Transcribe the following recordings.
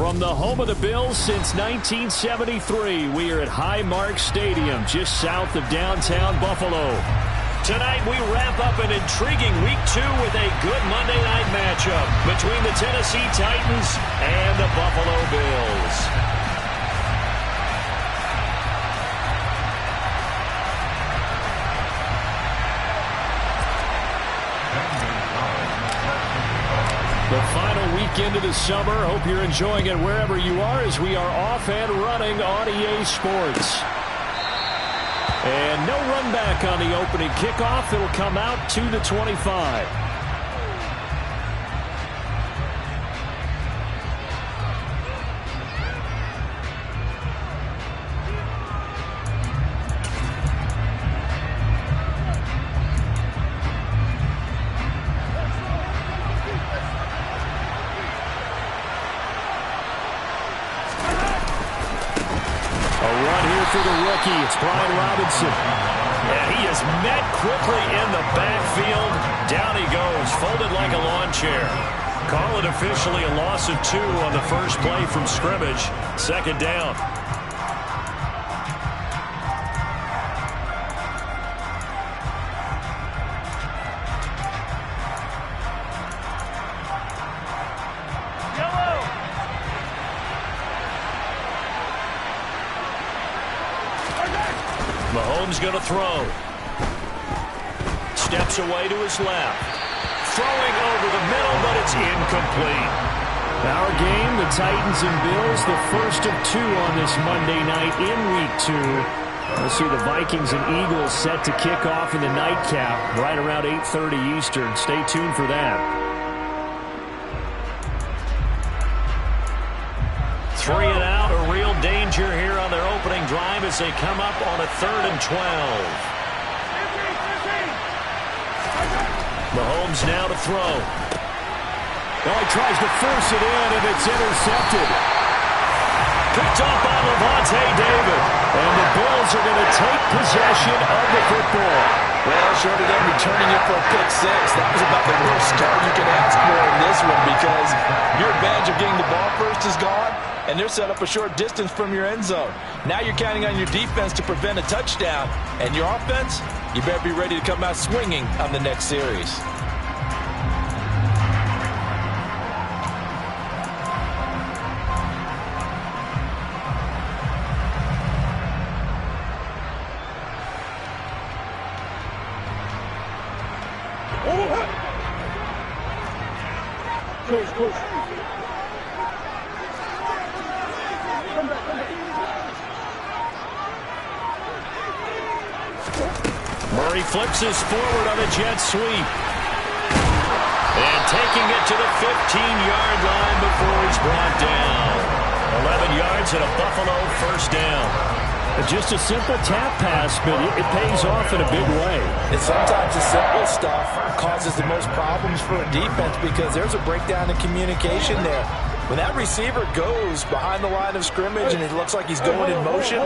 From the home of the Bills since 1973, we are at Highmark Stadium, just south of downtown Buffalo. Tonight, we wrap up an intriguing Week 2 with a good Monday night matchup between the Tennessee Titans and the Buffalo Bills. The final weekend of the summer. Hope you're enjoying it wherever you are as we are off and running on EA Sports. And no run back on the opening kickoff. It'll come out to the 25. It's Brian Robinson. And he is met quickly in the backfield. Down he goes, folded like a lawn chair. Call it officially a loss of 2 on the first play from scrimmage. Second down. Mahomes going to throw. Steps away to his left. Throwing over the middle, but it's incomplete. Our game, the Titans and Bills, the first of 2 on this Monday night in Week 2. We'll see the Vikings and Eagles set to kick off in the nightcap right around 8:30 Eastern. Stay tuned for that. 3 and out, a real danger here on their opening drive as they come up on a 3rd and 12. Mahomes now to throw. Oh, he tries to force it in, and it's intercepted. Picked up by Levante David. And the Bills are going to take possession of the football. Well, short of them returning it for a pick 6, that was about the worst start you could ask for in this one because your advantage of getting the ball first is gone, and they're set up a short distance from your end zone. Now you're counting on your defense to prevent a touchdown, and your offense, you better be ready to come out swinging on the next series. Murray flips us forward on a jet sweep. And taking it to the 15-yard line before he's brought down. 11 yards and a Buffalo first down. Just a simple tap pass, but it pays off in a big way. And sometimes the simple stuff causes the most problems for a defense because there's a breakdown in communication there. When that receiver goes behind the line of scrimmage and it looks like he's going in motion,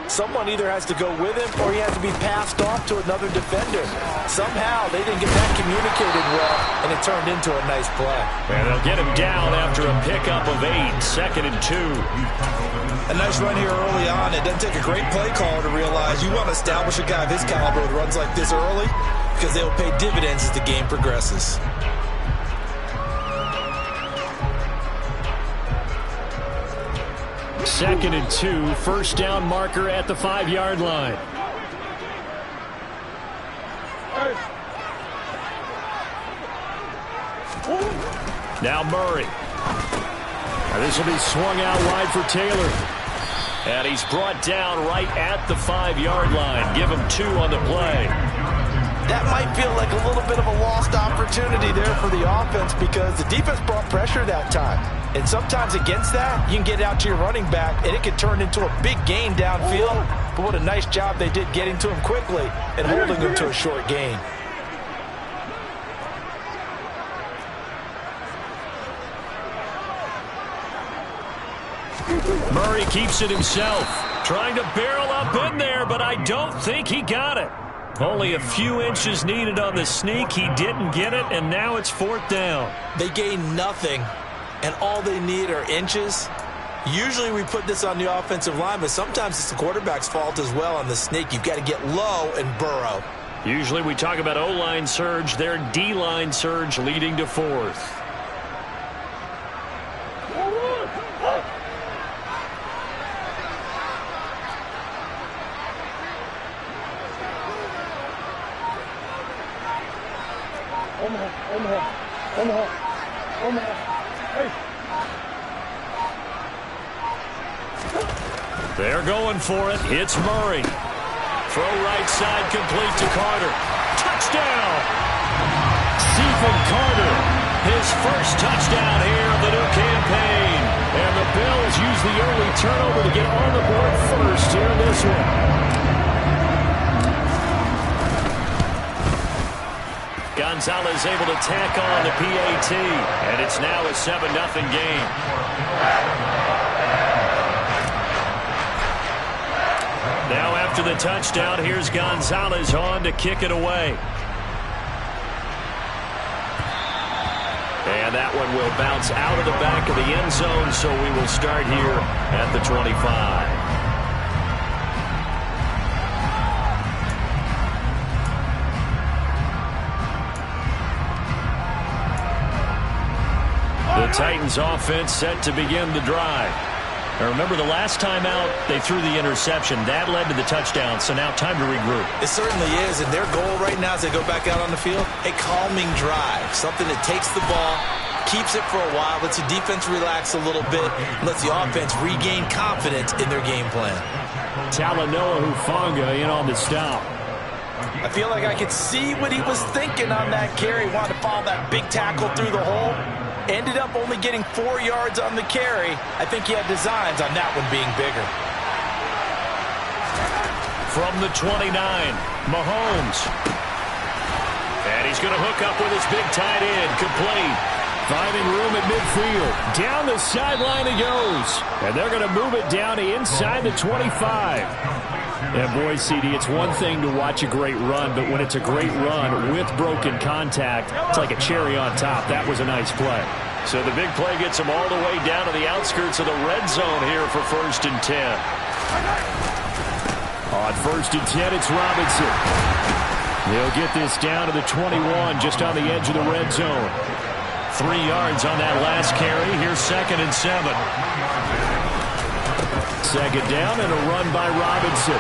someone either has to go with him or he has to be passed off to another defender. Somehow they didn't get that communicated well, and it turned into a nice play. And they'll get him down after a pickup of 8, 2nd and 2. A nice run here early on. It doesn't take a great play caller to realize you want to establish a guy of his caliber that runs like this early because they will pay dividends as the game progresses. Second and 2, first down marker at the 5-yard line. Now Murray. This will be swung out wide for Taylor. And he's brought down right at the 5-yard line. Give him 2 on the play. That might feel like a little bit of a lost opportunity there for the offense because the defense brought pressure that time. And sometimes against that, you can get out to your running back, and it can turn into a big gain downfield. But what a nice job they did getting to him quickly and holding him to a short gain. Murray keeps it himself. Trying to barrel up in there, but I don't think he got it. Only a few inches needed on the sneak. He didn't get it, and now it's 4th down. They gained nothing, and all they need are inches, Usually we put this on the offensive line, but sometimes it's the quarterback's fault as well on the sneak. You've got to get low and burrow. Usually we talk about O-line surge, their D-line surge leading to fourth. They're going for it. It's Murray. Throw right side complete to Carter. Touchdown! Stephen Carter, his first touchdown here of the new campaign. And the Bills use the early turnover to get on the board first here in this one. Gonzalez able to tack on the PAT. And it's now a 7-0 game. Now after the touchdown, here's Gonzalez on to kick it away. And that one will bounce out of the back of the end zone, so we will start here at the 25. The Titans offense set to begin the drive. Now remember, the last time out, they threw the interception. That led to the touchdown, so now time to regroup. It certainly is, and their goal right now as they go back out on the field, a calming drive, something that takes the ball, keeps it for a while, lets the defense relax a little bit, lets the offense regain confidence in their game plan. Talanoa Hufanga in on the stop. I feel like I could see what he was thinking on that carry. Wanted to follow that big tackle through the hole. Ended up only getting 4 yards on the carry. I think he had designs on that one being bigger. From the 29, Mahomes. And he's going to hook up with his big tight end, complete. Finding room at midfield. Down the sideline he goes. And they're going to move it down to inside the 25. And boy, CD, it's one thing to watch a great run, but when it's a great run with broken contact, it's like a cherry on top. That was a nice play. So the big play gets him all the way down to the outskirts of the red zone here for 1st and 10. On 1st and 10, it's Robinson. He'll get this down to the 21, just on the edge of the red zone. 3 yards on that last carry. Here's 2nd and 7. 2nd down and a run by Robinson.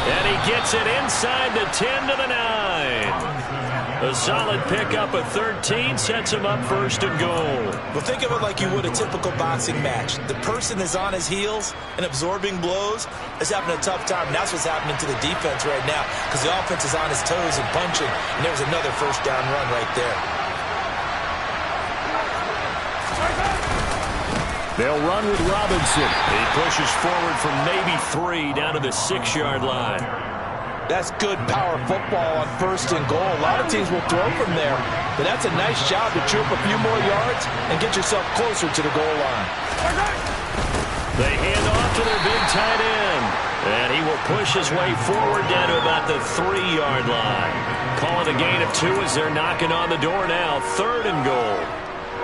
And he gets it inside the 10 to the 9. A solid pickup of 13 sets him up 1st and goal. Well, think of it like you would a typical boxing match. The person is on his heels and absorbing blows is having a tough time. And that's what's happening to the defense right now because the offense is on his toes and punching. And there was another 1st down run right there. They'll run with Robinson. He pushes forward from maybe 3 down to the 6-yard line. That's good power football on 1st and goal. A lot of teams will throw from there, but that's a nice job to chew up a few more yards and get yourself closer to the goal line. They hand off to their big tight end, and he will push his way forward down to about the 3-yard line. Calling a gain of 2 as they're knocking on the door now. 3rd and goal.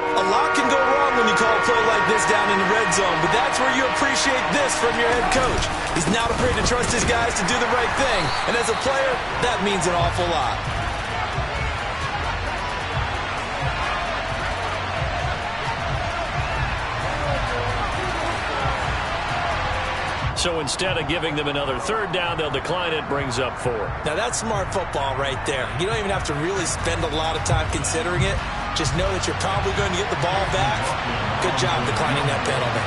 A lot can go wrong when you call a play like this down in the red zone, but that's where you appreciate this from your head coach. He's not afraid to trust his guys to do the right thing, and as a player, that means an awful lot. So instead of giving them another 3rd down, they'll decline it, brings up 4. Now that's smart football right there. You don't even have to really spend a lot of time considering it. Just know that you're probably going to get the ball back. Good job declining that penalty.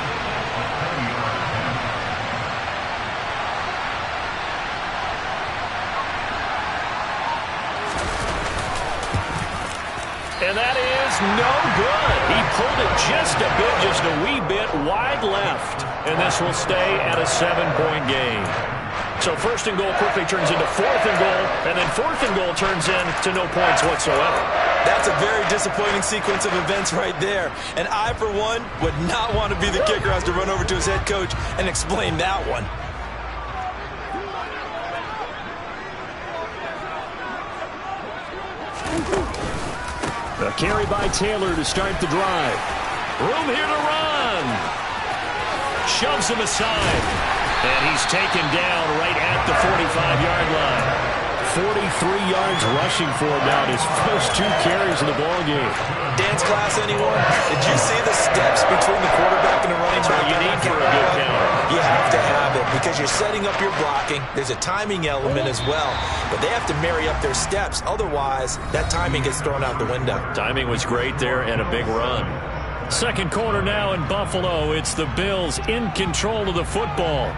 And that is no good. He pulled it just a wee bit wide left. And this will stay at a 7-point game. So 1st and goal quickly turns into 4th and goal, and then 4th and goal turns into no points whatsoever. That's a very disappointing sequence of events right there. And I, for one, would not want to be the kicker who has to run over to his head coach and explain that one. A carry by Taylor to start the drive. Room here to run. Shoves him aside. And he's taken down right at the 45-yard line. 43 yards rushing for him now in his first 2 carries in the ballgame. Dance class, anyone? Did you see the steps between the quarterback and the running back? That's what you need for a good counter. You have to have it because you're setting up your blocking. There's a timing element as well, but they have to marry up their steps. Otherwise, that timing gets thrown out the window. Timing was great there and a big run. Second quarter now in Buffalo. It's the Bills in control of the football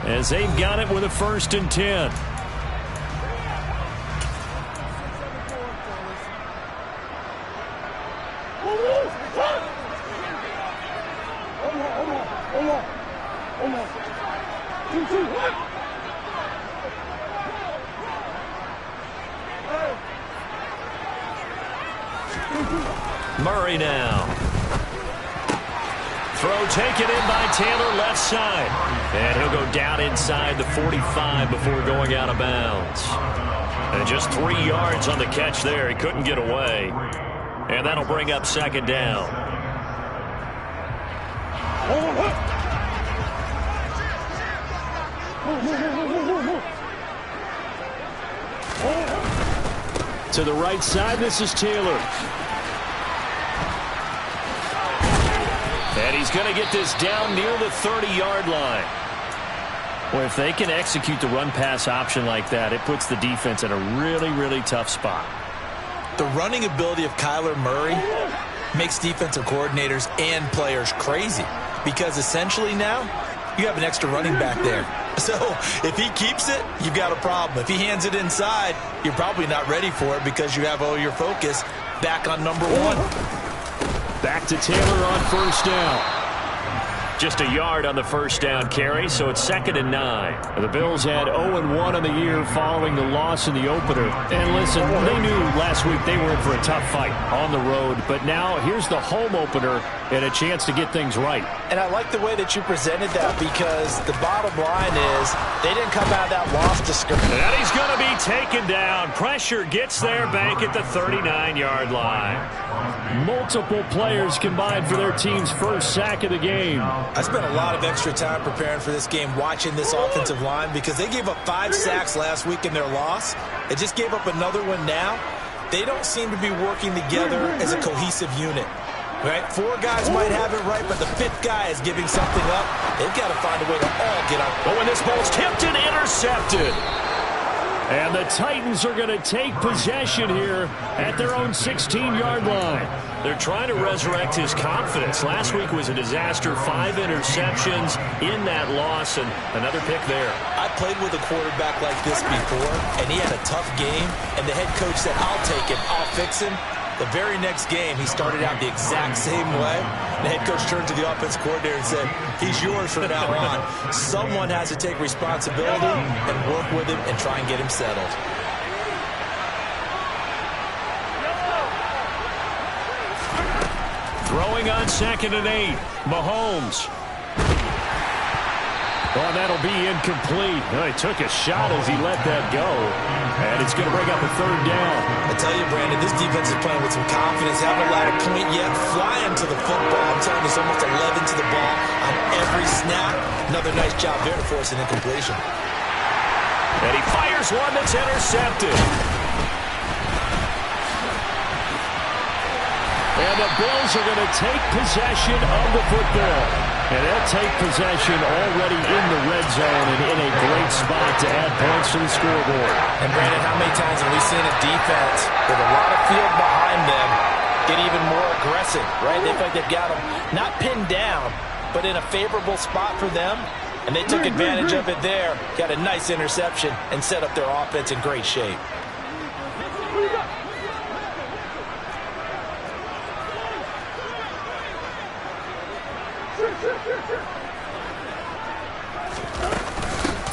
as they've got it with a 1st and 10. Murray now. Throw taken in by Taylor, left side. And he'll go down inside the 45 before going out of bounds. And just 3 yards on the catch there. He couldn't get away. And that'll bring up 2nd down. To the right side, this is Taylor. And he's going to get this down near the 30-yard line. Well, if they can execute the run-pass option like that, it puts the defense in a really, really tough spot. The running ability of Kyler Murray makes defensive coordinators and players crazy because essentially now you have an extra running back there. So if he keeps it, you've got a problem. If he hands it inside, you're probably not ready for it because you have all your focus back on number 1. Back to Taylor on 1st down. Just a yard on the 1st down carry, so it's 2nd and 9. The Bills had 0-1 on the year following the loss in the opener. And listen, they knew last week they were in for a tough fight on the road, but now here's the home opener and a chance to get things right. And I like the way that you presented that because the bottom line is they didn't come out of that loss to scrimmage. And he's going to be taken down. Pressure gets there back at the 39-yard line. Multiple players combined for their team's first sack of the game. I spent a lot of extra time preparing for this game watching this offensive line because they gave up 5 sacks last week in their loss. They just gave up another one now. They don't seem to be working together as a cohesive unit. Right? 4 guys might have it right, but the 5th guy is giving something up. They've got to find a way to all get up. Oh, and this ball's tipped and intercepted. And the Titans are going to take possession here at their own 16-yard line. They're trying to resurrect his confidence. Last week was a disaster. 5 interceptions in that loss and another pick there. I played with a quarterback like this before, and he had a tough game, and the head coach said, I'll take him, I'll fix him. The very next game, he started out the exact same way. The head coach turned to the offensive coordinator and said, he's yours from now on. Someone has to take responsibility and work with him and try and get him settled. Throwing on 2nd and 8. Mahomes. Oh, that'll be incomplete. Oh, he took a shot as he let that go. And it's going to bring up a 3rd down. I tell you, Brandon, this defense is playing with some confidence. Haven't allowed a point yet. Flying to the football. I'm telling you, it's almost 11 to the ball on every snap. Another nice job there to force an incompletion. And he fires one that's intercepted. And the Bills are going to take possession of the football. And they'll take possession already in the red zone and in a great spot to add points to the scoreboard. And, Brandon, how many times have we seen a defense with a lot of field behind them get even more aggressive, right? They feel like they've got them not pinned down, but in a favorable spot for them. And they took advantage of it there, got a nice interception, and set up their offense in great shape.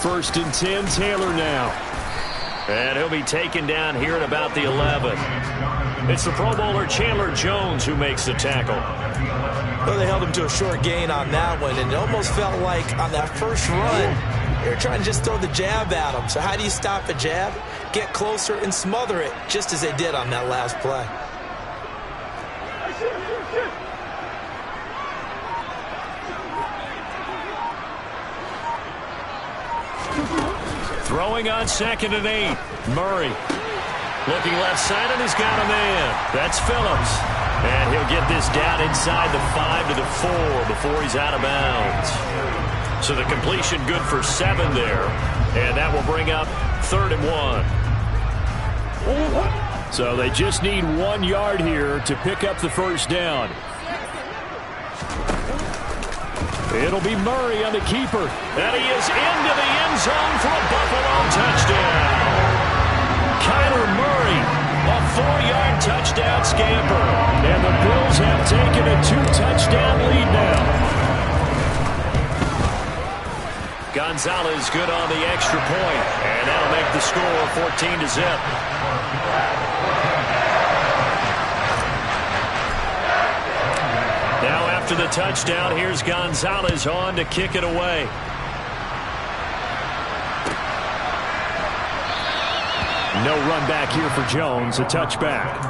First and 10, Taylor now. And he'll be taken down here at about the 11. It's the Pro Bowler Chandler Jones who makes the tackle. Well, they held him to a short gain on that one, and it almost felt like on that first run, they were trying to just throw the jab at him. So how do you stop a jab? Get closer and smother it, just as they did on that last play. Throwing on 2nd and 8. Murray looking left side, and he's got a man. That's Phillips. And he'll get this down inside the 5 to the 4 before he's out of bounds. So the completion good for 7 there. And that will bring up 3rd and 1. So they just need 1 yard here to pick up the first down. It'll be Murray on the keeper. And he is into the end zone for a Buffalo touchdown. Kyler Murray, a 4-yard touchdown scamper. And the Bills have taken a 2-touchdown lead now. Gonzalez good on the extra point. And that'll make the score 14-0. Now after the touchdown, here's Gonzalez on to kick it away. No run back here for Jones, a touchback.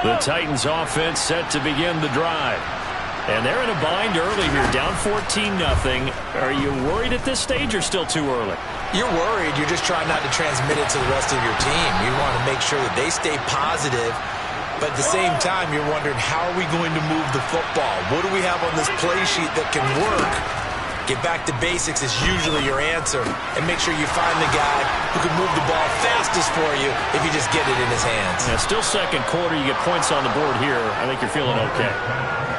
The Titans offense set to begin the drive. And they're in a bind early here, down 14-0. Are you worried at this stage or still too early? You're worried. You're just trying not to transmit it to the rest of your team. You want to make sure that they stay positive. But at the same time, you're wondering, how are we going to move the football? What do we have on this play sheet that can work? Get back to basics is usually your answer. And make sure you find the guy who can move the ball fastest for you if you just get it in his hands. Yeah, still second quarter. You get points on the board here. I think you're feeling okay.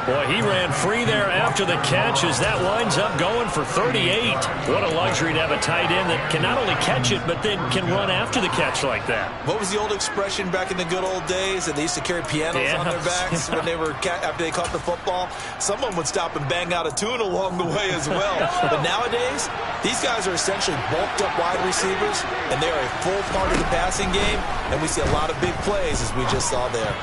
Boy, he ran free there after the catch as that winds up going for 38. What a luxury to have a tight end that can not only catch it, but then can run after the catch like that. What was the old expression back in the good old days that they used to carry pianos on their backs when they were after they caught the football? Someone would stop and bang out a tune along the way as well. But nowadays, these guys are essentially bulked up wide receivers, and they are a full part of the passing game, and we see a lot of big plays as we just saw there.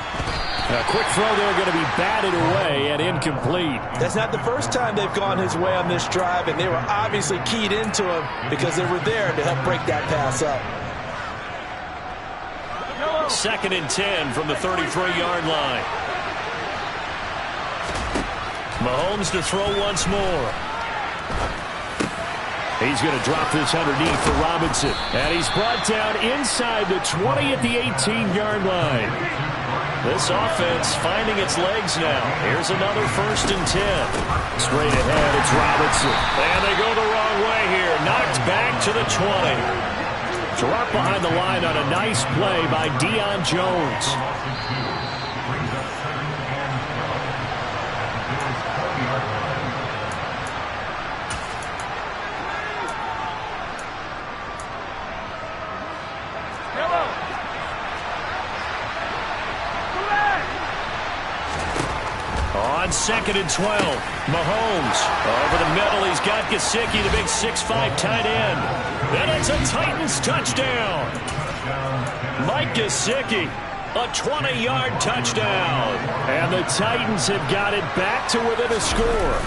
A quick throw there going to be batted away and incomplete. That's not the first time they've gone his way on this drive, and they were obviously keyed into him because they were there to help break that pass up. 2nd and 10 from the 33-yard line. Mahomes to throw once more. He's going to drop this underneath for Robinson. And he's brought down inside the 20 at the 18-yard line. This offense finding its legs now. Here's another 1st and 10. Straight ahead, it's Robinson. And they go the wrong way here. Knocked back to the 20. Dropped behind the line on a nice play by Deion Jones. On 2nd and 12, Mahomes over the middle. He's got Gesicki, the big 6'5" tight end. And it's a Titans touchdown. Mike Gesicki, a 20-yard touchdown. And the Titans have got it back to within a score.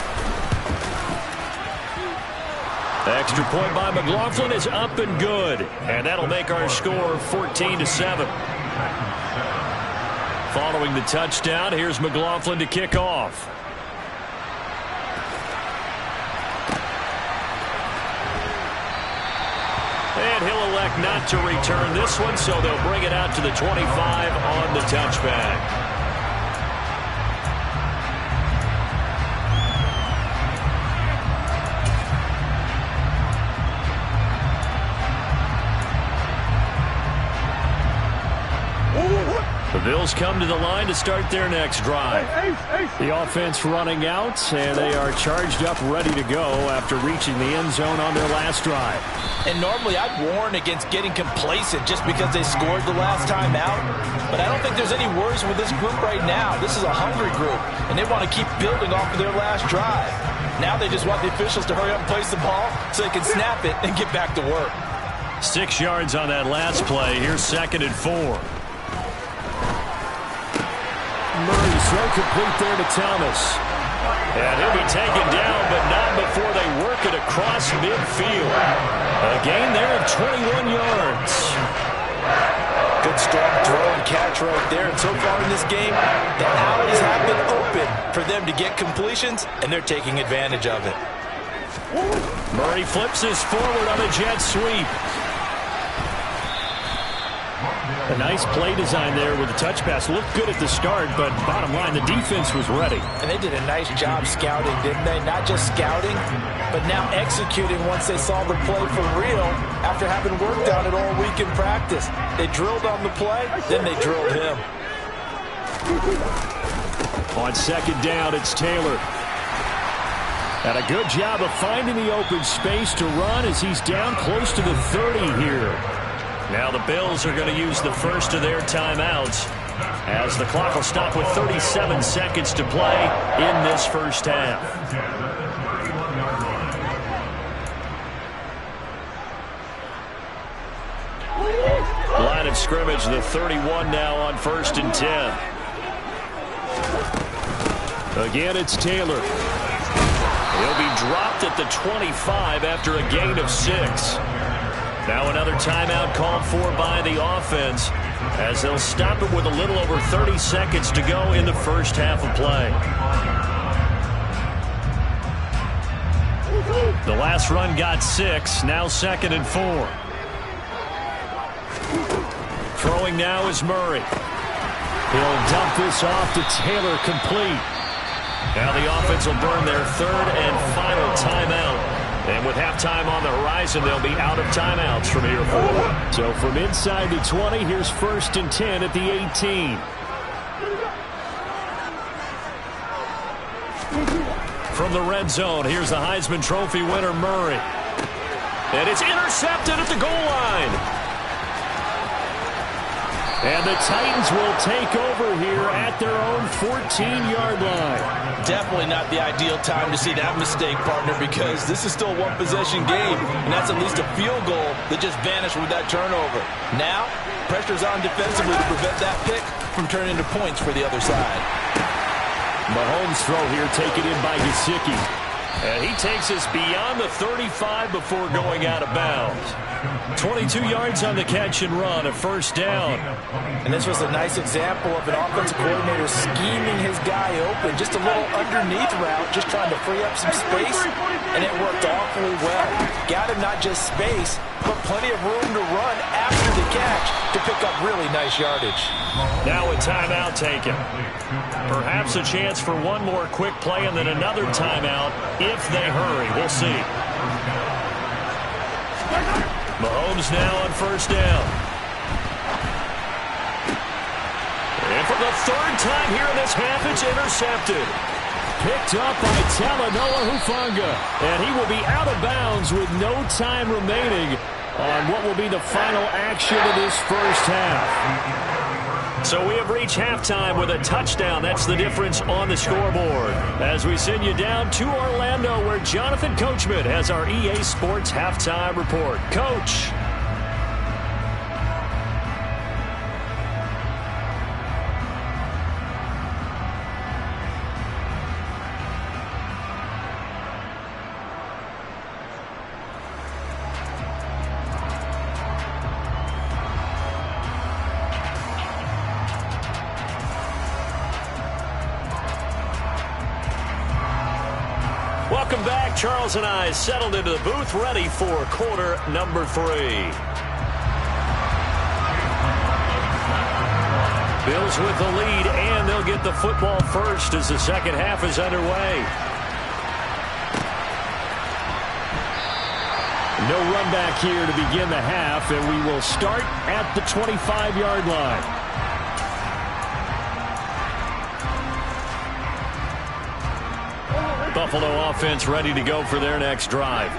Extra point by McLaughlin is up and good. And that'll make our score 14-7. Following the touchdown, here's McLaughlin to kick off. And he'll elect not to return this one, so they'll bring it out to the 25 on the touchback. The Bills come to the line to start their next drive. The offense running out, and they are charged up, ready to go after reaching the end zone on their last drive. And normally I'd warn against getting complacent just because they scored the last time out. But I don't think there's any worries with this group right now. This is a hungry group, and they want to keep building off of their last drive. Now they just want the officials to hurry up and place the ball so they can snap it and get back to work. 6 yards on that last play. Here's 2nd and 4. Murray's throw complete there to Thomas. And he'll be taken down, but not before they work it across midfield. A gain there of 21 yards. Good strong throw and catch right there. And so far in this game, the alleys have been open for them to get completions, and they're taking advantage of it. Murray flips this forward on a jet sweep. A nice play design there with the touch pass. Looked good at the start, but bottom line, the defense was ready. And they did a nice job scouting, didn't they? Not just scouting, but now executing once they saw the play for real after having worked on it all week in practice. They drilled on the play, then they drilled him. On second down, it's Taylor. And a good job of finding the open space to run as he's down close to the 30 here. Now the Bills are going to use the first of their timeouts as the clock will stop with 37 seconds to play in this first half. Line of scrimmage, the 31 now on 1st and 10. Again, it's Taylor. He'll be dropped at the 25 after a gain of 6. Now another timeout called for by the offense as they'll stop it with a little over 30 seconds to go in the first half of play. The last run got 6, now 2nd and 4. Throwing now is Murray. He'll dump this off to Taylor, complete. Now the offense will burn their 3rd and final timeout. And with halftime on the horizon, they'll be out of timeouts from here forward. So from inside the 20, here's 1st and 10 at the 18. From the red zone, here's the Heisman Trophy winner, Murray. And it's intercepted at the goal line. And the Titans will take over here at their own 14-yard line. Definitely not the ideal time to see that mistake, partner, because this is still a one-possession game, and that's at least a field goal that just vanished with that turnover. Now, pressure's on defensively to prevent that pick from turning into points for the other side. Mahomes' throw here taken in by Gesicki. And he takes us beyond the 35 before going out of bounds. 22 yards on the catch and run, a 1st down. And this was a nice example of an offensive coordinator scheming his guy open. Just a little underneath route, just trying to free up some space, and it worked awfully well. Got him not just space, but plenty of room to run after the catch to pick up really nice yardage. Now a timeout taken. Perhaps a chance for one more quick play and then another timeout if they hurry. We'll see. Mahomes now on 1st down. And for the 3rd time here in this half, it's intercepted. Picked up by Talanoa Hufanga. And he will be out of bounds with no time remaining on what will be the final action of this first half. So we have reached halftime with a touchdown. That's the difference on the scoreboard. As we send you down to Orlando, where Jonathan Coachman has our EA Sports Halftime Report. Coach. Welcome back. Charles and I settled into the booth, ready for quarter number 3. Bills with the lead, and they'll get the football first as the second half is underway. No run back here to begin the half, and we will start at the 25-yard line. Buffalo offense ready to go for their next drive.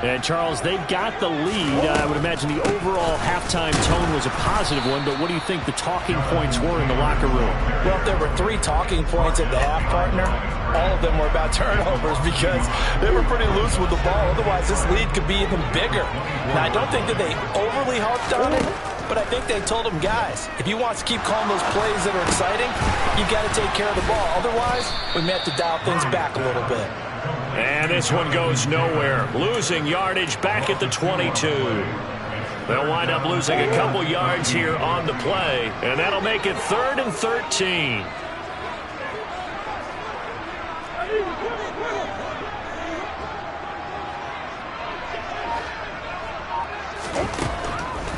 And, Charles, they've got the lead. I would imagine the overall halftime tone was a positive one, but what do you think the talking points were in the locker room? Well, if there were 3 talking points at the half, partner, all of them were about turnovers because they were pretty loose with the ball. Otherwise, this lead could be even bigger. Now, I don't think that they overly harped on it, But I think they told him, guys, if he wants to keep calling those plays that are exciting, you've got to take care of the ball. Otherwise, we may have to dial things back a little bit. And this one goes nowhere. Losing yardage back at the 22. They'll wind up losing a couple yards here on the play, and that'll make it 3rd and 13.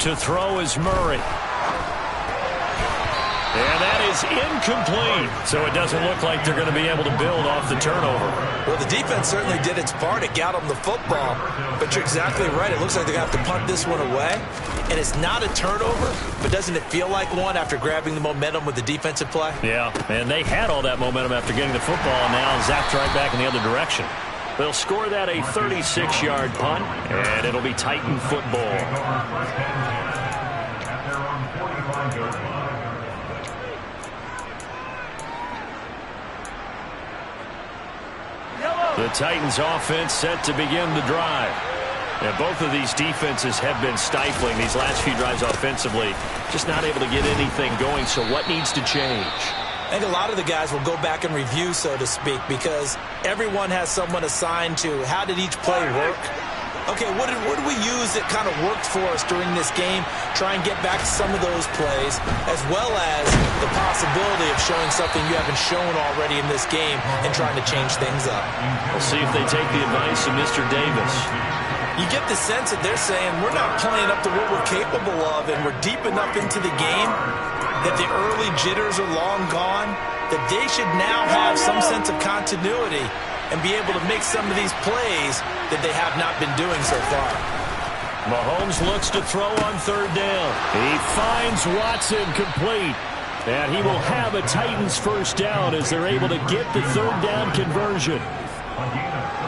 To throw is Murray. And that is incomplete. So it doesn't look like they're going to be able to build off the turnover. Well, the defense certainly did its part. It got them the football. But you're exactly right. It looks like they're going to have to punt this one away. And it's not a turnover, but doesn't it feel like one after grabbing the momentum with the defensive play? Yeah, and they had all that momentum after getting the football, and now zapped right back in the other direction. They'll score that a 36-yard punt, and it'll be Titan football. The Titans offense set to begin the drive. And both of these defenses have been stifling these last few drives offensively. Just not able to get anything going, so what needs to change? I think a lot of the guys will go back and review, so to speak, because everyone has someone assigned to how did each play work. Okay, what did we use that kind of worked for us during this game? Try and get back to some of those plays, as well as the possibility of showing something you haven't shown already in this game and trying to change things up. We'll see if they take the advice of Mr. Davis. You get the sense that they're saying we're not playing up to what we're capable of, and we're deep enough into the game that the early jitters are long gone, that they should now have some sense of continuity and be able to make some of these plays that they have not been doing so far. Mahomes looks to throw on 3rd down. He finds Watson complete. And he will have a Titans first down as they're able to get the 3rd down conversion.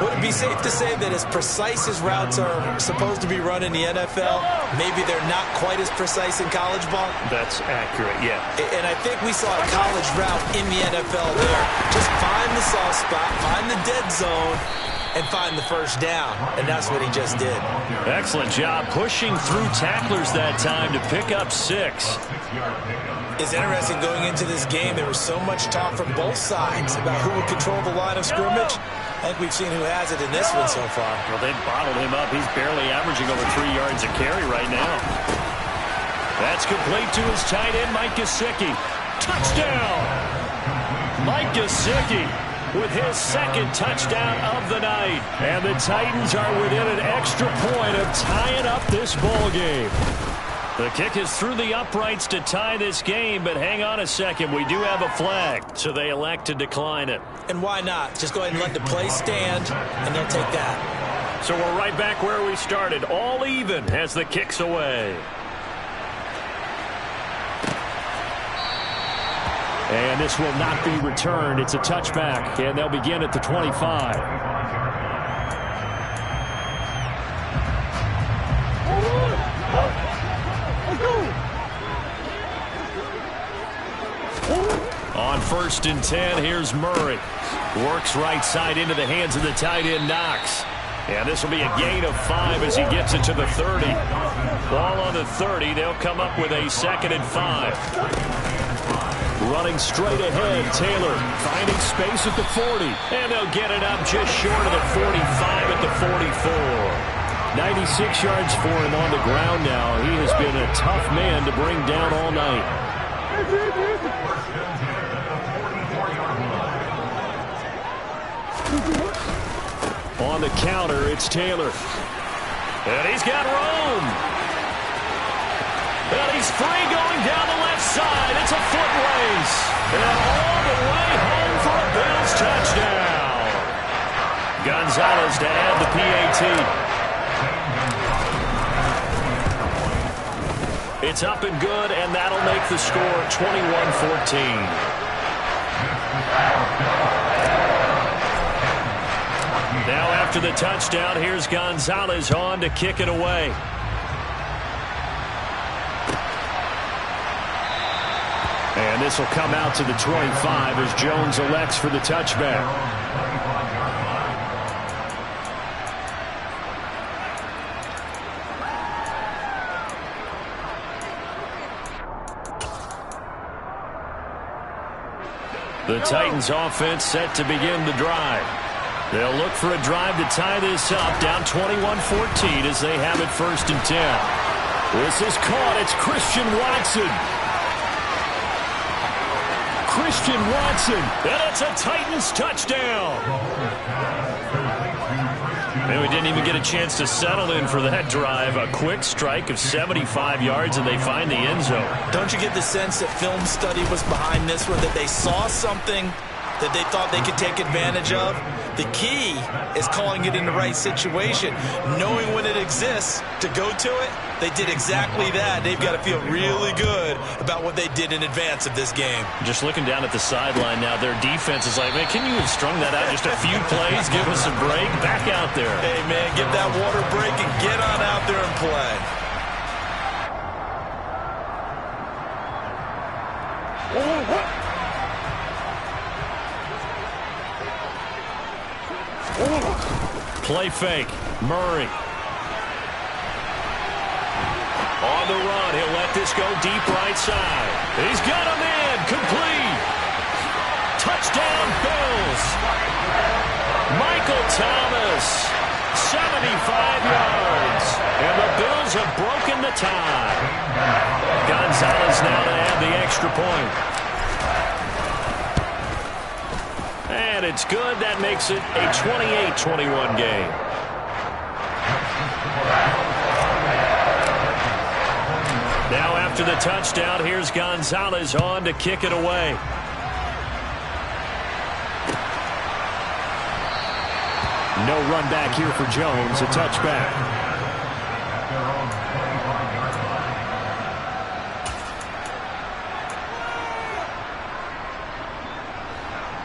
Would it be safe to say that as precise as routes are supposed to be run in the NFL, maybe they're not quite as precise in college ball? That's accurate, yeah. And I think we saw a college route in the NFL there. Just find the soft spot, find the dead zone, and find the first down. And that's what he just did. Excellent job pushing through tacklers that time to pick up 6. It's interesting going into this game. There was so much talk from both sides about who would control the line of scrimmage. I think we've seen who has it in this one so far. Well, they've bottled him up. He's barely averaging over 3 yards a carry right now. That's complete to his tight end, Mike Gesicki. Touchdown! Mike Gesicki with his 2nd touchdown of the night. And the Titans are within an extra point of tying up this ball game. The kick is through the uprights to tie this game, but hang on a second. We do have a flag, so they elect to decline it. And why not? Just go ahead and let the play stand, and they'll take that. So we're right back where we started, all even as the kick's away. And this will not be returned. It's a touchback, and they'll begin at the 25. On 1st and 10, here's Murray. Works right side into the hands of the tight end, Knox. And this will be a gain of 5 as he gets it to the 30. Ball on the 30. They'll come up with a 2nd and 5. Running straight ahead, Taylor finding space at the 40. And they'll get it up just short of the 45 at the 44. 96 yards for him on the ground now. He has been a tough man to bring down all night. On the counter, it's Taylor. And he's got Rome. And he's free going down the left side. It's a foot race. And all the way home for a Bills touchdown. Gonzalez to add the PAT. It's up and good, and that'll make the score 21-14. Now after the touchdown, here's Gonzalez on to kick it away. And this will come out to the 25 as Jones elects for the touchback. The Titans offense set to begin the drive. They'll look for a drive to tie this up, down 21-14 as they have it 1st and 10. This is caught. It's Christian Watson. Christian Watson, and it's a Titans touchdown. And we didn't even get a chance to settle in for that drive. A quick strike of 75 yards, and they find the end zone. Don't you get the sense that film study was behind this one, that they saw something that they thought they could take advantage of? The key is calling it in the right situation, knowing when it exists to go to it. They did exactly that. They've got to feel really good about what they did in advance of this game. Just looking down at the sideline now, their defense is like, man, can you have strung that out just a few plays? Give us a break. Back out there. Hey, man, get that water break and get on out there and play. Play fake. Murray. On the run. He'll let this go deep right side. He's got him in. Complete. Touchdown, Bills. Michael Thomas. 75 yards. And the Bills have broken the tie. Gonzalez now to add the extra point. And it's good. That makes it a 28-21 game. Now after the touchdown, here's Gonzalez on to kick it away. No run back here for Jones. A touchback.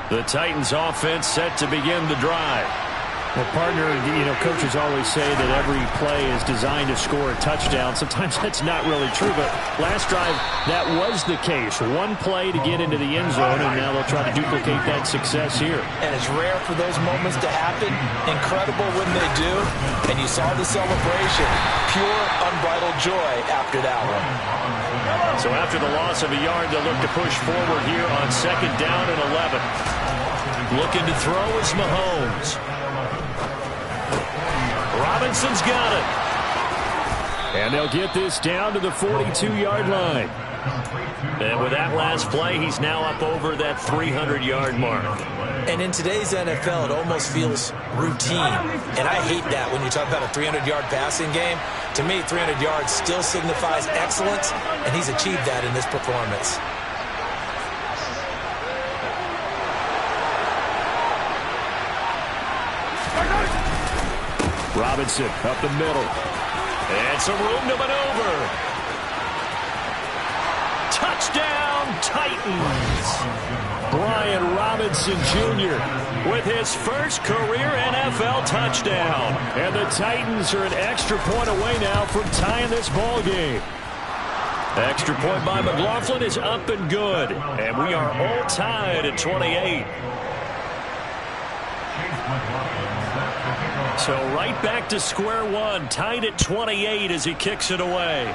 The Titans offense set to begin the drive. Well, partner, coaches always say that every play is designed to score a touchdown. Sometimes that's not really true, but last drive, that was the case. One play to get into the end zone, and now they'll try to duplicate that success here. And it's rare for those moments to happen. Incredible when they do. And you saw the celebration. Pure, unbridled joy after that one. So after the loss of a yard, they'll look to push forward here on 2nd down and 11. Looking to throw is Mahomes. Robinson's got it. And they'll get this down to the 42-yard line. And with that last play, he's now up over that 300-yard mark. And in today's NFL, it almost feels routine. And I hate that when you talk about a 300-yard passing game. To me, 300 yards still signifies excellence, and he's achieved that in this performance. Robinson up the middle. And some room to maneuver. Touchdown, Titans. Brian Robinson Jr. with his first career NFL touchdown. And the Titans are an extra point away now from tying this ball game. Extra point by McLaughlin is up and good. And we are all tied at 28. So right back to square one, tied at 28 as he kicks it away.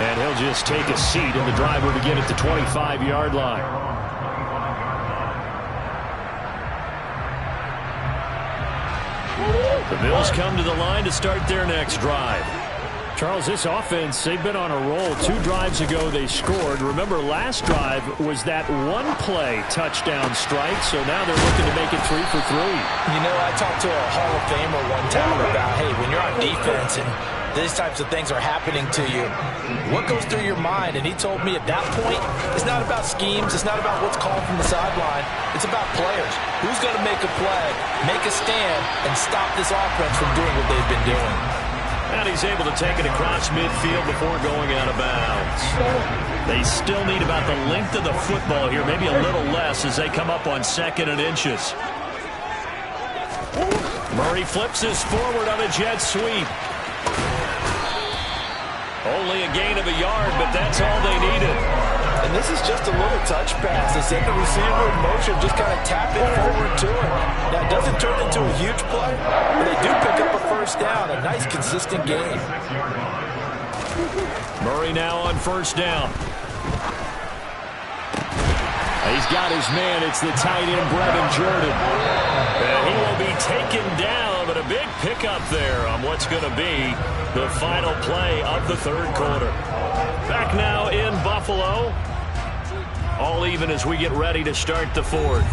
And he'll just take a seat, and the drive will begin at the 25-yard line. The Bills come to the line to start their next drive. Charles, this offense, they've been on a roll. 2 drives ago, they scored. Remember, last drive was that one-play touchdown strike, so now they're looking to make it 3 for 3. You know, I talked to a Hall of Famer one time about, hey, when you're on defense and these types of things are happening to you, what goes through your mind? And he told me at that point, it's not about schemes. It's not about what's called from the sideline. It's about players. Who's going to make a play, make a stand, and stop this offense from doing what they've been doing? And he's able to take it across midfield before going out of bounds. They still need about the length of the football here, maybe a little less as they come up on 2nd and inches. Murray flips this forward on a jet sweep. Only a gain of a yard, but that's all they needed. And this is just a little touch pass. They set the receiver in motion, just kind of tap it forward to him. Now, it doesn't turn into a huge play, but they do pick up a first down. A nice, consistent game. Murray now on 1st down. got his man. It's the tight end, Brevin Jordan. And he will be taken down, but a big pickup there on what's going to be the final play of the third quarter. Back now in Buffalo. All even as we get ready to start the fourth.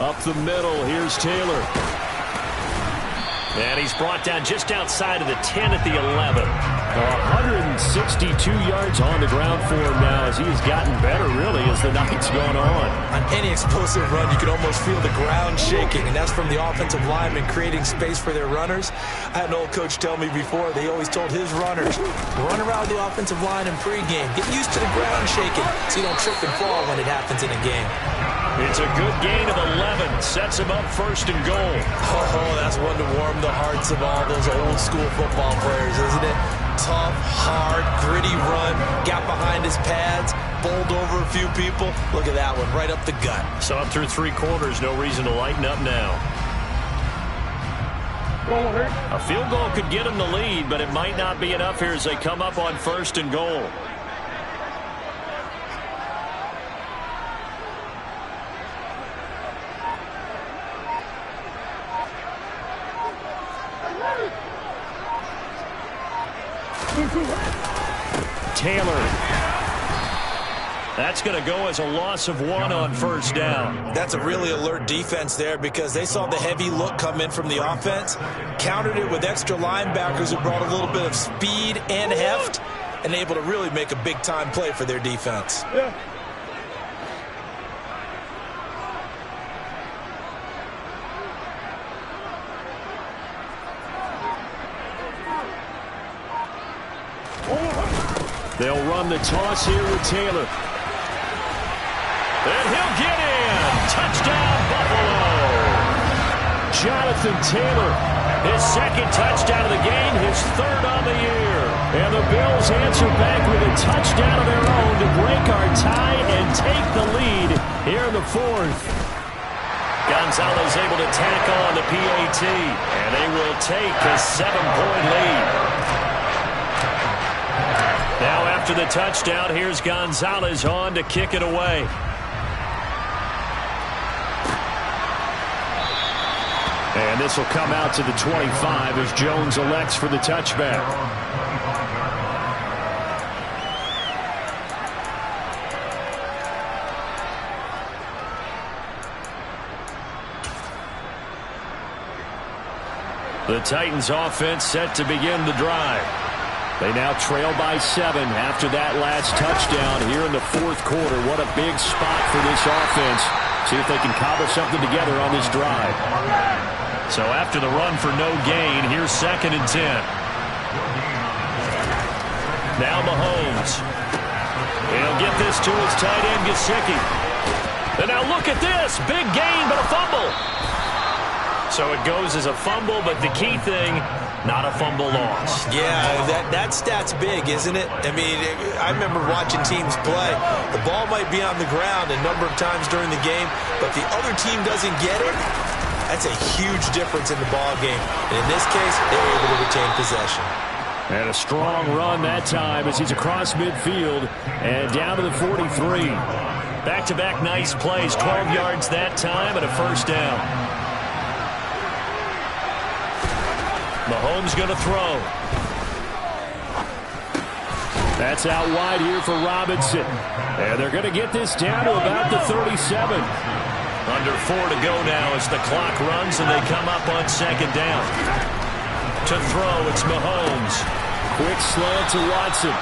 Up the middle, here's Taylor. And he's brought down just outside of the 10 at the 11. 162 yards on the ground for him now as he has gotten better, really, as the night's gone on. On any explosive run, you can almost feel the ground shaking, and that's from the offensive linemen creating space for their runners. I had an old coach tell me before, they always told his runners, run around the offensive line in pregame. Get used to the ground shaking so you don't trip and fall when it happens in a game. It's a good gain of 11. Sets him up first and goal. Oh, that's one to warm the hearts of all those old school football players, isn't it? Tough, hard, gritty run. Got behind his pads. Bowled over a few people. Look at that one, right up the gut. So up through three quarters, no reason to lighten up now. A field goal could get him the lead, but it might not be enough here as they come up on first and goal. Taylor. That's going to go as a loss of 1 on first down. That's a really alert defense there because they saw the heavy look come in from the offense, countered it with extra linebackers who brought a little bit of speed and heft, and able to really make a big-time play for their defense. Yeah. They'll run the toss here with Taylor. And he'll get in. Touchdown, Buffalo. Jonathan Taylor, his second touchdown of the game, his third on the year. And the Bills answer back with a touchdown of their own to break our tie and take the lead here in the fourth. Gonzalez able to tack on the PAT, and they will take a 7-point lead. Now after the touchdown, here's Gonzalez on to kick it away. And this will come out to the 25 as Jones elects for the touchback. The Titans offense set to begin the drive. They now trail by 7 after that last touchdown here in the fourth quarter. What a big spot for this offense. See if they can cobble something together on this drive. So after the run for no gain, here's 2nd and 10. Now Mahomes. He'll get this to his tight end, Gesicki. And now look at this. Big gain, but a fumble. So it goes as a fumble, but the key thing, not a fumble loss. Yeah, that stat's big, isn't it? I mean, I remember watching teams play. The ball might be on the ground a number of times during the game, but the other team doesn't get it. That's a huge difference in the ball game. And in this case, they were able to retain possession. And a strong run that time as he's across midfield and down to the 43. Back-to-back nice plays, 12 yards that time and a first down. Mahomes going to throw. That's out wide here for Robinson. And they're going to get this down to about the 37. Under 4 to go now as the clock runs and they come up on 2nd down. To throw, it's Mahomes. Quick slant to Watson.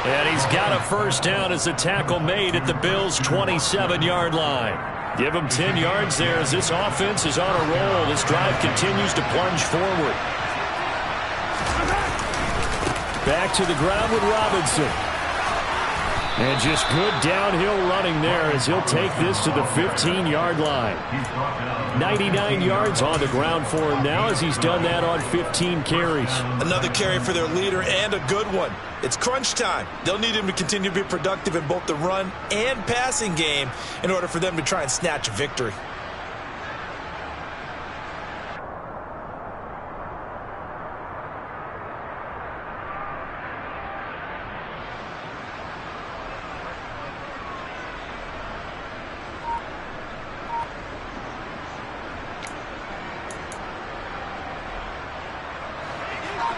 And he's got a first down as the tackle made at the Bills' 27-yard line. Give him 10 yards there as this offense is on a roll. This drive continues to plunge forward. Back to the ground with Robinson. And just good downhill running there as he'll take this to the 15-yard line. 99 yards on the ground for him now as he's done that on 15 carries. Another carry for their leader and a good one. It's crunch time. They'll need him to continue to be productive in both the run and passing game in order for them to try and snatch a victory.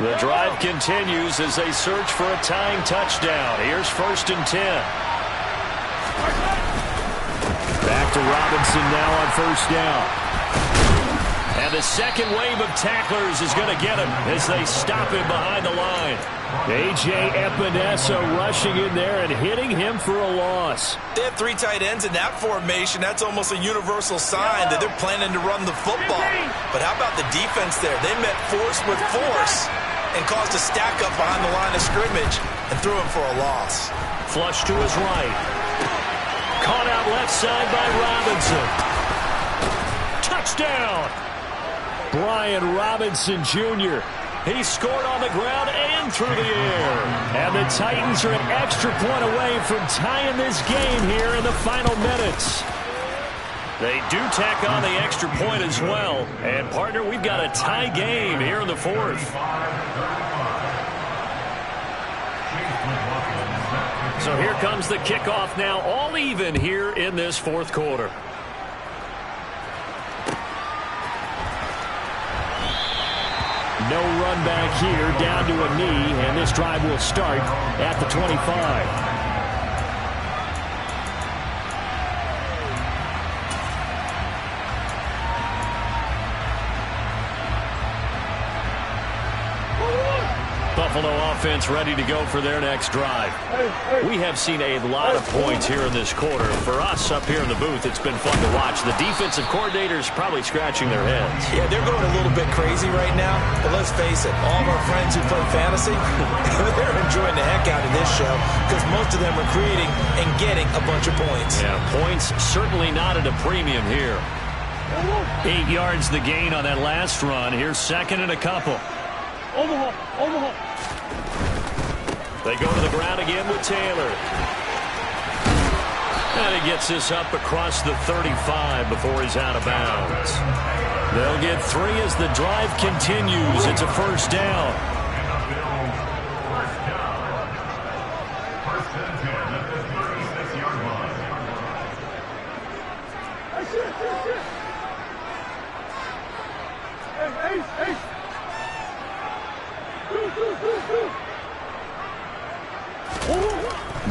The drive continues as they search for a tying touchdown. Here's 1st and 10. Back to Robinson now on 1st down. And the second wave of tacklers is going to get him as they stop him behind the line. A.J. Epinesa rushing in there and hitting him for a loss. They have 3 tight ends in that formation. That's almost a universal sign that they're planning to run the football. But how about the defense there? They met force with force and caused a stack up behind the line of scrimmage and threw him for a loss. Flush to his right. Caught out left side by Robinson. Touchdown! Brian Robinson Jr. He scored on the ground and through the air. And the Titans are an extra point away from tying this game here in the final minutes. They do tack on the extra point as well. And, partner, we've got a tie game here in the 4th. So here comes the kickoff now, all even here in this 4th quarter. No run back here, down to a knee, and this drive will start at the 25. Buffalo offense ready to go for their next drive. We have seen a lot of points here in this quarter. For us up here in the booth, it's been fun to watch. The defensive coordinators probably scratching their heads. Yeah, they're going a little bit crazy right now. But let's face it, all of our friends who play fantasy, they're enjoying the heck out of this show because most of them are creating and getting a bunch of points. Yeah, points certainly not at a premium here. 8 yards the gain on that last run. Here's 2nd and a couple. Omaha. They go to the ground again with Taylor. And he gets this up across the 35 before he's out of bounds. They'll get 3 as the drive continues. It's a 1st down.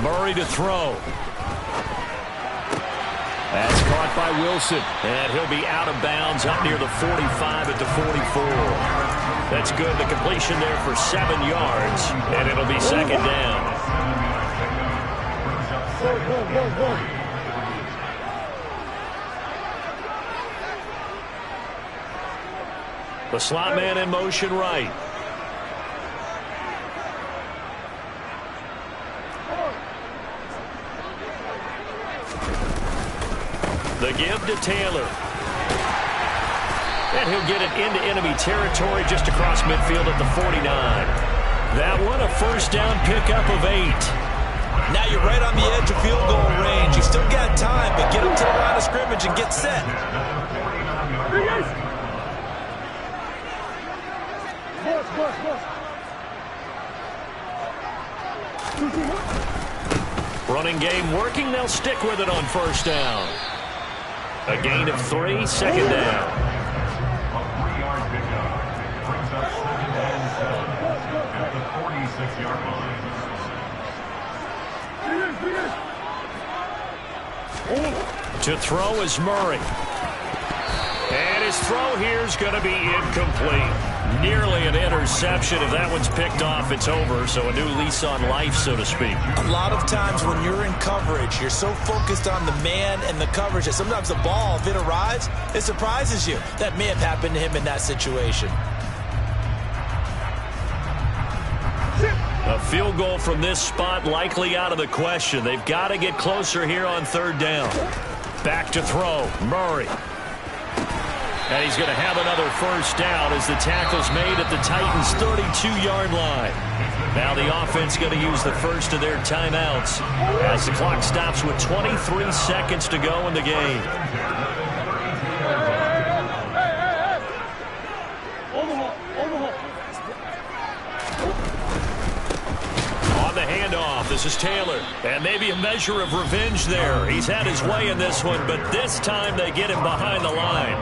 Murray to throw. That's caught by Wilson. And he'll be out of bounds up near the 45 at the 44. That's good. The completion there for 7 yards. And it'll be 2nd down. The slot man in motion right. The give to Taylor. And he'll get it into enemy territory just across midfield at the 49. That one, a 1st down pickup of 8. Now you're right on the edge of field goal range. You still got time, but get up to the line of scrimmage and get set. Running game working. They'll stick with it on 1st down. A gain of 3, 2nd down. A 3-yard pickup brings up 2nd and 7 at the 46-yard line. To throw is Murray. And his throw here is going to be incomplete. Nearly an interception. If that one's picked off, it's over. So a new lease on life, so to speak. A lot of times when you're in coverage, you're so focused on the man and the coverage that sometimes the ball, if it arrives, it surprises you. That may have happened to him in that situation. A field goal from this spot likely out of the question. They've got to get closer here on third down. Back to throw. Murray. And he's going to have another first down as the tackle's made at the Titans' 32-yard line. Now the offense going to use the first of their timeouts as the clock stops with 23 seconds to go in the game. On the handoff, this is Taylor. And maybe a measure of revenge there. He's had his way in this one, but this time they get him behind the line.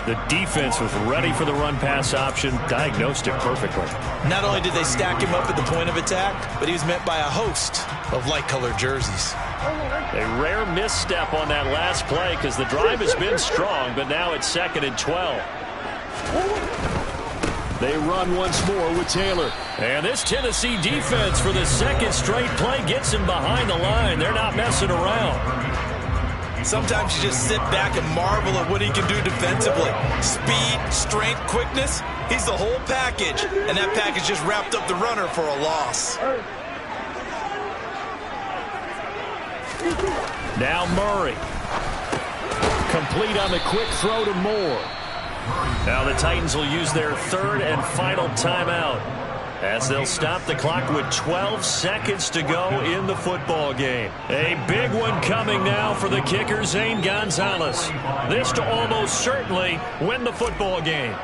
The defense was ready for the run-pass option, diagnosed it perfectly. Not only did they stack him up at the point of attack, but he was met by a host of light-colored jerseys. A rare misstep on that last play because the drive has been strong, but now it's 2nd and 12. They run once more with Taylor. And this Tennessee defense for the second straight play gets him behind the line. They're not messing around. Sometimes you just sit back and marvel at what he can do defensively. Speed, strength, quickness. He's the whole package. And that package just wrapped up the runner for a loss. Now Murray. Complete on the quick throw to Moore. Now the Titans will use their third and final timeout as they'll stop the clock with 12 seconds to go in the football game. A big one coming now for the kicker, Zane Gonzalez. This to almost certainly win the football game.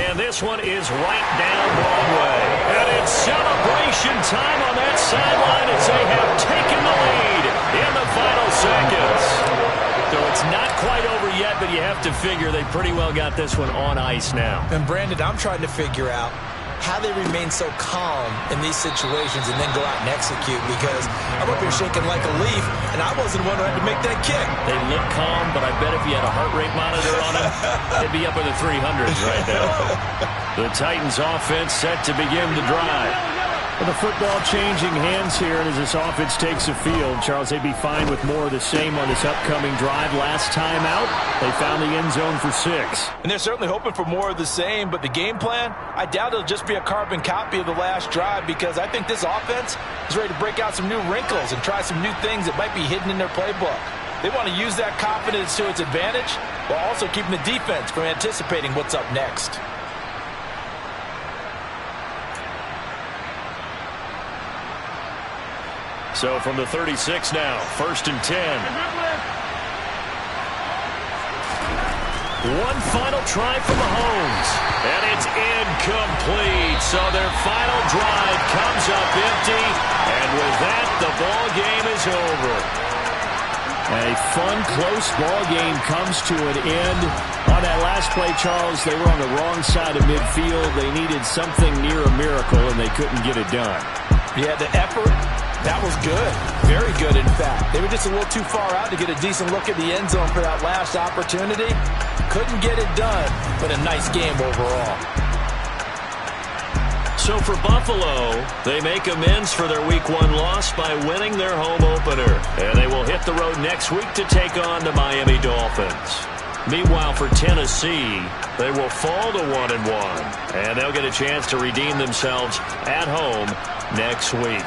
And this one is right down Broadway. And it's celebration time on that sideline as they have taken the lead in the final seconds. So it's not quite over yet, but you have to figure they pretty well got this one on ice now. And Brandon, I'm trying to figure out how they remain so calm in these situations and then go out and execute, because I'm up here shaking like a leaf, and I wasn't the one who had to make that kick. They look calm, but I bet if you had a heart rate monitor on them, they'd be up in the 300s right now. The Titans offense set to begin the drive. Well, the football changing hands here, and as this offense takes the field, Charles, they'd be fine with more of the same on this upcoming drive. Last time out, they found the end zone for 6. And they're certainly hoping for more of the same, but the game plan, I doubt it'll just be a carbon copy of the last drive, because I think this offense is ready to break out some new wrinkles and try some new things that might be hidden in their playbook. They want to use that confidence to its advantage while also keeping the defense from anticipating what's up next. So from the 36 now, 1st and 10. One final try from Mahomes, and it's incomplete. So their final drive comes up empty, and with that, the ball game is over. A fun, close ball game comes to an end. On that last play, Charles, they were on the wrong side of midfield. They needed something near a miracle, and they couldn't get it done. Yeah, the effort, that was good. Very good, in fact. They were just a little too far out to get a decent look at the end zone for that last opportunity. Couldn't get it done, but a nice game overall. So for Buffalo, they make amends for their Week 1 loss by winning their home opener. And they will hit the road next week to take on the Miami Dolphins. Meanwhile, for Tennessee, they will fall to 1-1. And they'll get a chance to redeem themselves at home next week.